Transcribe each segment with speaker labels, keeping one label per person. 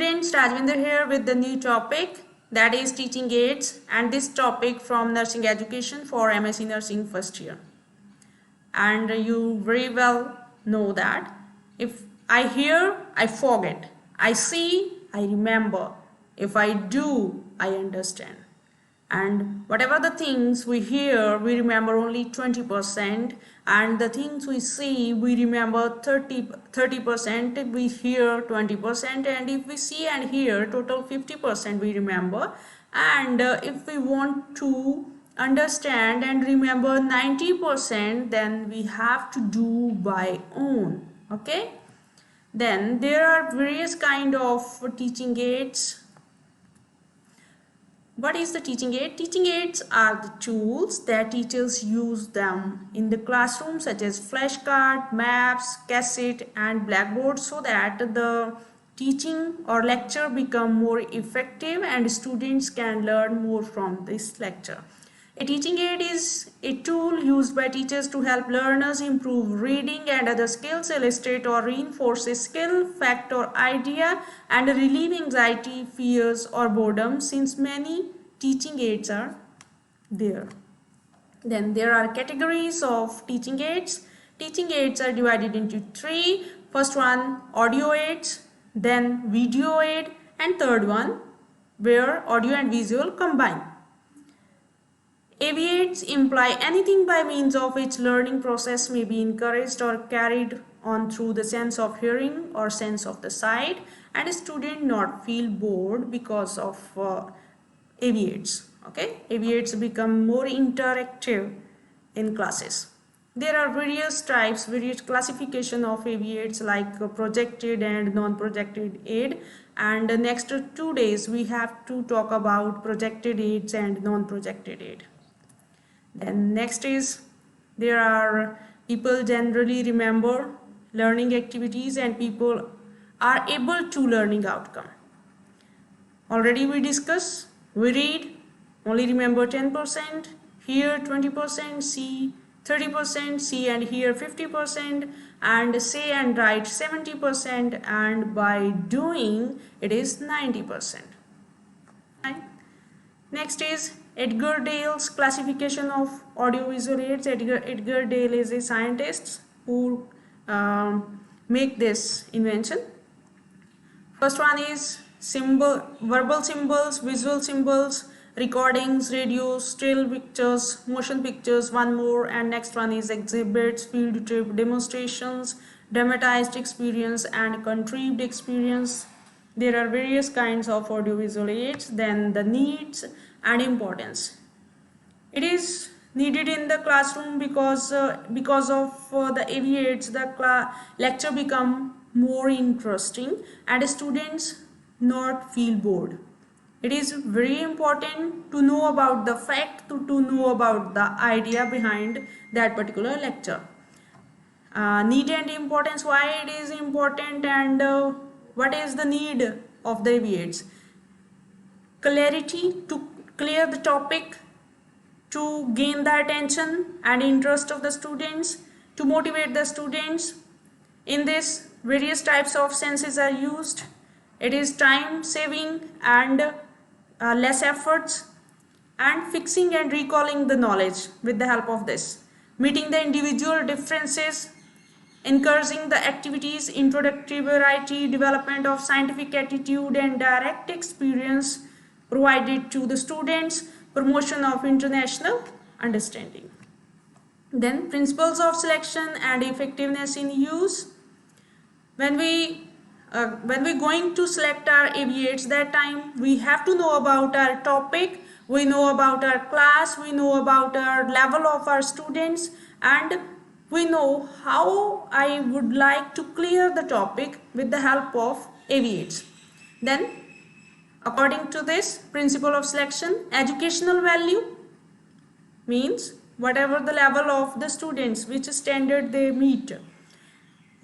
Speaker 1: students, Rajvinder here with the new topic, that is teaching aids, and this topic from nursing education for MSc nursing first year. And you very well know that if I hear, I forget. I see, I remember. If I do, I understand. And whatever the things we hear, we remember only 20%, and the things we see, we remember 30%, we hear 20%, and if we see and hear, total 50% we remember. And if we want to understand and remember 90%, then we have to do by own. Okay, then there are various kind of teaching aids. What is the teaching aid? Teaching aids are the tools that teachers use them in the classroom, such as flashcard, maps, cassette and blackboard, so that the teaching or lecture become more effective and students can learn more from this lecture. A teaching aid is a tool used by teachers to help learners improve reading and other skills, illustrate or reinforce a skill, fact or idea, and relieve anxiety, fears or boredom, since many teaching aids are there. Then there are categories of teaching aids. Teaching aids are divided into three. First one, audio aids, then video aid, and third one where audio and visual combine. AV aids imply anything by means of which learning process may be encouraged or carried on through the sense of hearing or sense of the sight, and a student not feel bored because of AV aids. Okay, AV aids become more interactive in classes. There are various types, various classification of AV aids like projected and non-projected aid, and the next 2 days we have to talk about projected aids and non-projected aid. Then next is, there are people generally remember learning activities and people are able to learning outcome. Already we discussed, we read, only remember 10%, hear 20%, see 30%, see and hear 50%, and say and write 70%, and by doing it is 90%. Next is Edgar Dale's classification of audiovisual aids. Edgar Dale is a scientist who make this invention. First one is verbal symbols, visual symbols, recordings, radios, still pictures, motion pictures, one more, and next one is exhibits, field trip, demonstrations, dramatized experience and contrived experience. There are various kinds of audiovisual aids. Then the needs and importance. It is needed in the classroom because of the AV aids, the lecture become more interesting and students not feel bored. It is very important to know about the fact, to know about the idea behind that particular lecture. Need and importance, why it is important, and what is the need of the AV aids? Clarity, to clear the topic, to gain the attention and interest of the students, to motivate the students. In this, various types of senses are used. It is time saving and less efforts, and fixing and recalling the knowledge with the help of this. Meeting the individual differences, encouraging the activities, introductory variety, development of scientific attitude and direct experience provided to the students, promotion of international understanding. Then principles of selection and effectiveness in use. When we going to select our AV aids, that time we have to know about our topic, we know about our class, we know about our level of our students, and we know how I would like to clear the topic with the help of AV aids. Then according to this principle of selection, educational value means whatever the level of the students, which standard they meet.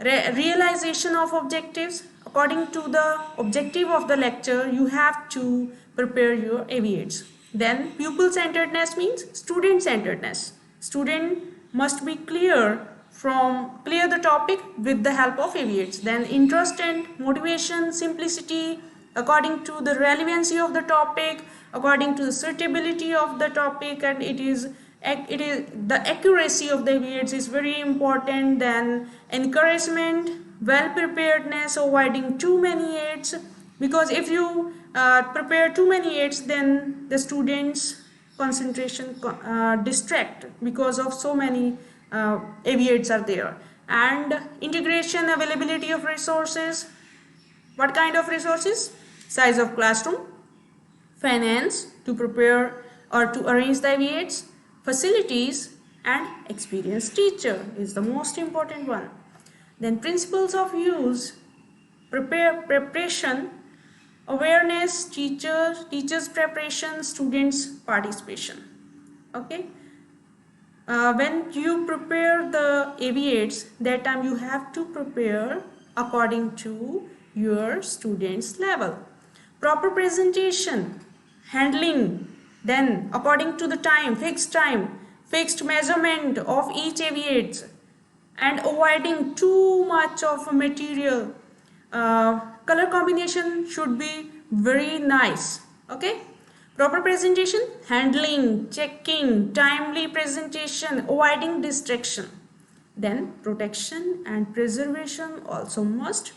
Speaker 1: Realization of objectives, according to the objective of the lecture, you have to prepare your AV aids. Then pupil centeredness means student centeredness. Student must be clear the topic with the help of AV aids. Then interest and motivation, simplicity, according to the relevancy of the topic, according to the suitability of the topic, and it is the accuracy of the abbreviates is very important. Then encouragement, well preparedness, avoiding too many aids, because if you prepare too many aids, then the students concentration distract because of so many abbreviates are there. And integration, availability of resources. What kind of resources? Size of classroom, finance to prepare or to arrange the abbreviates, facilities, and experienced teacher is the most important one. Then principles of use, preparation, awareness, teachers preparation, students participation. Okay. When you prepare the abbreviates, that time you have to prepare according to your students level. Proper presentation, handling, then according to the time, fixed measurement of each abbreviates, and avoiding too much of material. Color combination should be very nice. Okay. Proper presentation, handling, checking, timely presentation, avoiding distraction. Then protection and preservation also must.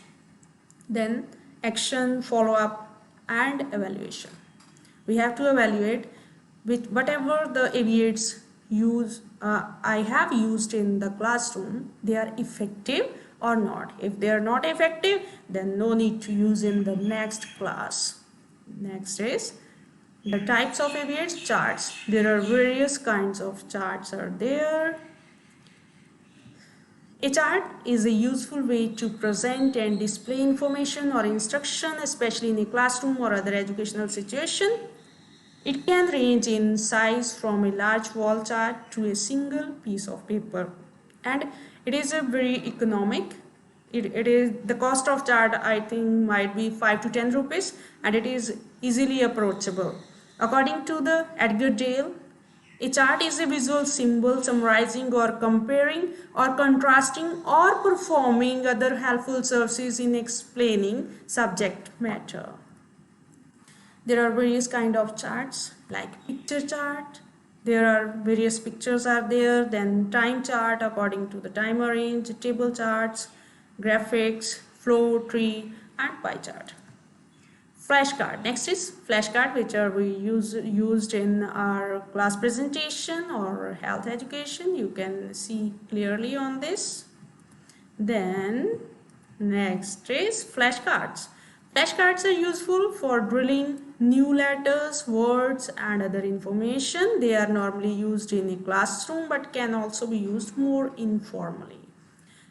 Speaker 1: Then action, follow-up, and evaluation. We have to evaluate with whatever the abbreviates I have used in the classroom, they are effective or not. If they are not effective, then no need to use in the next class. Next is the types of abbreviates. Charts. There are various kinds of charts are there. A chart is a useful way to present and display information or instruction, especially in a classroom or other educational situation. It can range in size from a large wall chart to a single piece of paper, and it is a very economic. It is the cost of chart, I think, might be 5 to 10 rupees, and it is easily approachable. According to the Edgar Dale, a chart is a visual symbol summarizing or comparing or contrasting or performing other helpful services in explaining subject matter. There are various kind of charts like picture chart. There are various pictures are there. Then time chart according to the time arrange, table charts, graphics, flow tree, and pie chart. Flashcard. Next is flashcard, which are we used in our class presentation or health education. You can see clearly on this. Then next is flashcards. Flashcards are useful for drilling new letters, words, and other information. They are normally used in a classroom but can also be used more informally.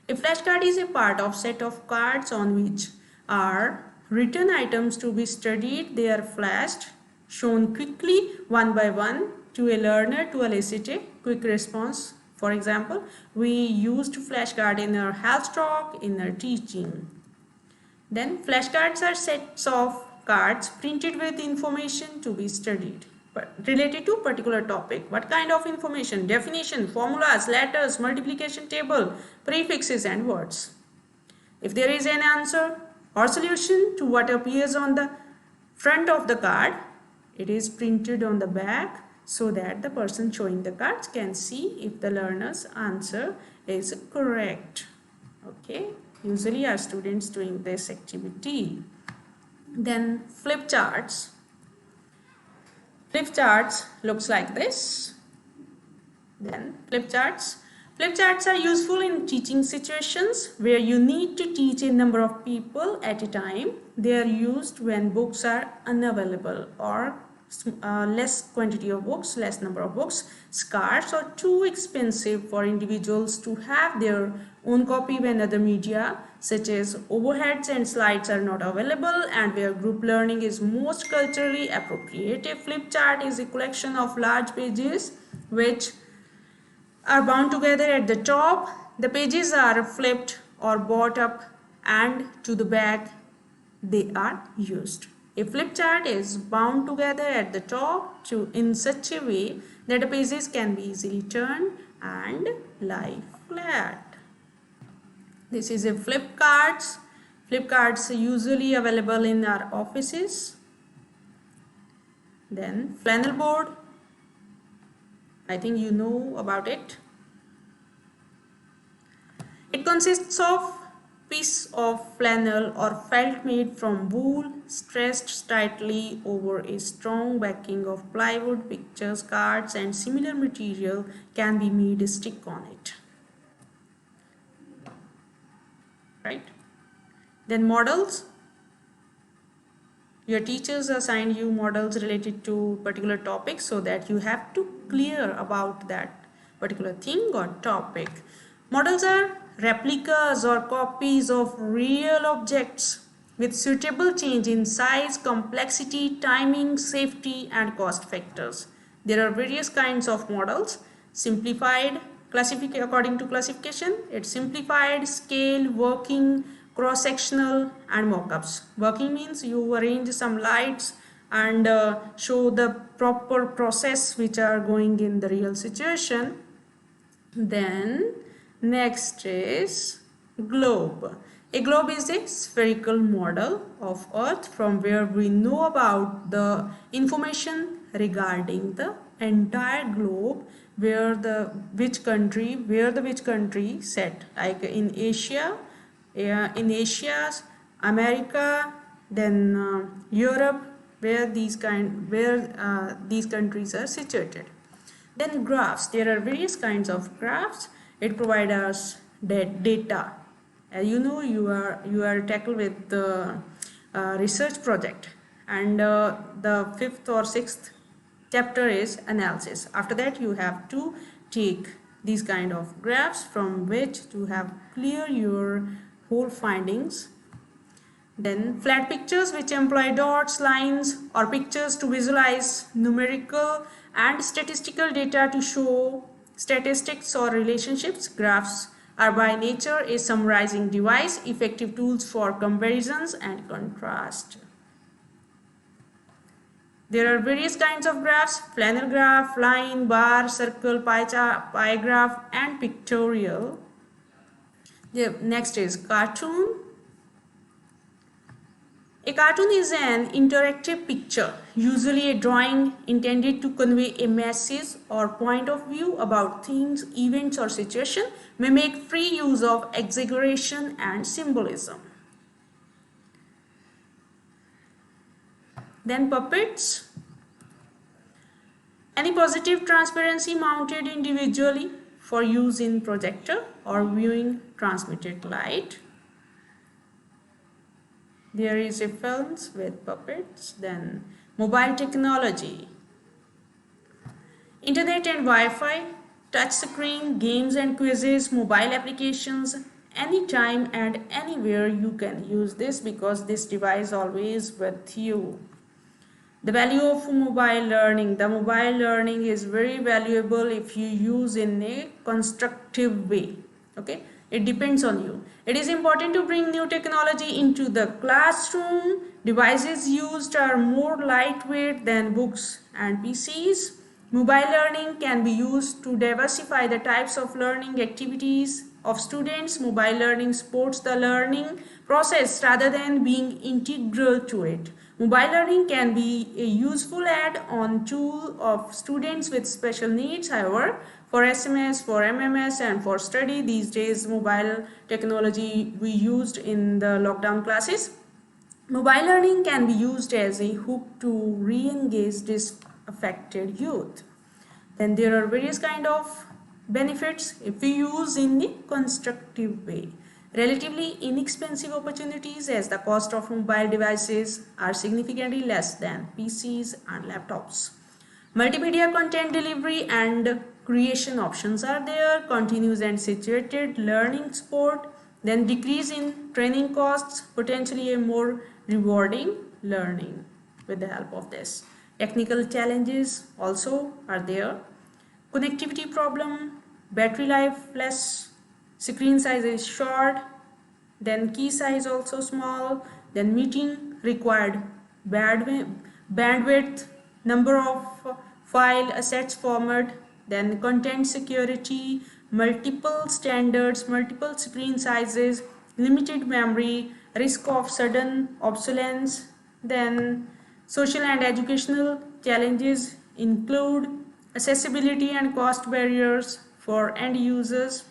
Speaker 1: A flashcard is a part of set of cards on which are written items to be studied. They are flashed, shown quickly one by one to a learner to elicit a quick response. For example, we used flashcard in our health talk, in our teaching. Then flashcards are sets of cards printed with information to be studied related to particular topic. What kind of information? Definition, formulas, letters, multiplication table, prefixes, and words. If there is an answer or solution to what appears on the front of the card, it is printed on the back so that the person showing the cards can see if the learner's answer is correct. Okay, usually our students doing this activity. Then flip charts. Flip charts looks like this. Then flip charts. Flip charts are useful in teaching situations where you need to teach a number of people at a time. They are used when books are unavailable or less quantity of books, less number of books, scarce or too expensive for individuals to have their own copy when other media such as overheads and slides are not available, and where group learning is most culturally appropriate. A flip chart is a collection of large pages which are bound together at the top. The pages are flipped or brought up and to the back they are used. A flip chart is bound together at the top in such a way that the pages can be easily turned and lie flat. This is a flip cards. Flip cards are usually available in our offices. Then flannel board, I think you know about it. It consists of piece of flannel or felt made from wool stretched tightly over a strong backing of plywood. Pictures, cards and similar material can be made stick on it. Right? Then models. Your teachers assign you models related to particular topics so that you have to clear about that particular thing or topic. Models are replicas or copies of real objects with suitable change in size, complexity, timing, safety and cost factors. There are various kinds of models. Simplified, according to classification, it's simplified, scale, working, cross-sectional and mock-ups. Working means you arrange some lights and show the proper process which are going in the real situation. Then next is globe. A globe is a spherical model of Earth from where we know about the information regarding the entire globe, where the which country set, like in Asia, America, then Europe, where these countries are situated. Then graphs. There are various kinds of graphs. It provides us data. As you know, you are tackled with the research project, and the 5th or 6th chapter is analysis. After that, you have to take these kind of graphs from which to have clear your whole findings. Then flat pictures, which employ dots, lines or pictures to visualize numerical and statistical data to show statistics or relationships. Graphs are by nature a summarizing device, effective tools for comparisons and contrast. There are various kinds of graphs: flannel graph, line, bar, circle, pie graph and pictorial. The next is cartoon. A cartoon is an interactive picture, usually a drawing intended to convey a message or point of view about things, events or situation, may make free use of exaggeration and symbolism. Then puppets. Any positive transparency mounted individually for use in projector or viewing transmitted light. There is a films with puppets. Then mobile technology. Internet and Wi-Fi, touch screen, games and quizzes, mobile applications. Anytime and anywhere you can use this, because this device always with you. The value of mobile learning. The mobile learning is very valuable if you use in a constructive way. Okay, it depends on you. It is important to bring new technology into the classroom. Devices used are more lightweight than books and PCs. Mobile learning can be used to diversify the types of learning activities of students. Mobile learning supports the learning process rather than being integral to it. Mobile learning can be a useful add-on tool of students with special needs. However, for SMS, for MMS and for study, these days mobile technology we used in the lockdown classes. Mobile learning can be used as a hook to re-engage disaffected youth. Then there are various kind of benefits if we use in a constructive way. Relatively inexpensive opportunities, as the cost of mobile devices are significantly less than PCs and laptops. Multimedia content delivery and creation options are there. Continuous and situated learning support. Then decrease in training costs, potentially a more rewarding learning with the help of this. Technical challenges also are there. Connectivity problem, battery life less, screen size is short, then key size also small, then meeting required bandwidth, number of file assets format, then content security, multiple standards, multiple screen sizes, limited memory, risk of sudden obsolescence. Then social and educational challenges include accessibility and cost barriers for end users.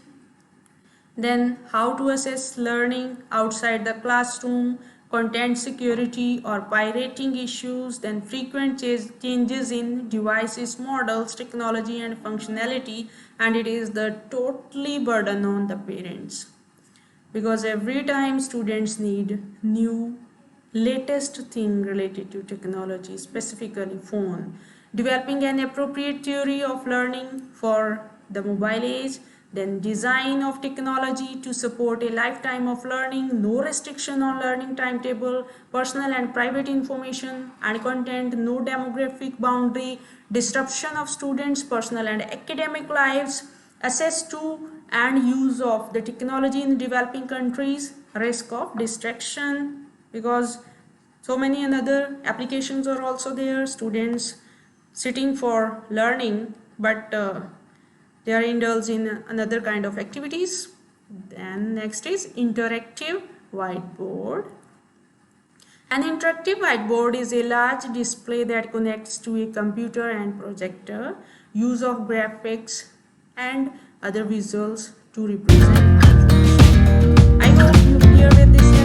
Speaker 1: Then how to assess learning outside the classroom, content security or pirating issues, then frequent changes in devices, models, technology and functionality, and it is the totally burden on the parents, because every time students need new latest thing related to technology, specifically phone. Developing an appropriate theory of learning for the mobile age, then design of technology to support a lifetime of learning, no restriction on learning timetable, personal and private information and content, no demographic boundary, disruption of students' personal and academic lives, access to and use of the technology in developing countries, risk of distraction, because so many another applications are also there, students sitting for learning but they are indulged in another kind of activities. Then next is interactive whiteboard. An interactive whiteboard is a large display that connects to a computer and projector. Use of graphics and other visuals to represent information. I hope you clear with this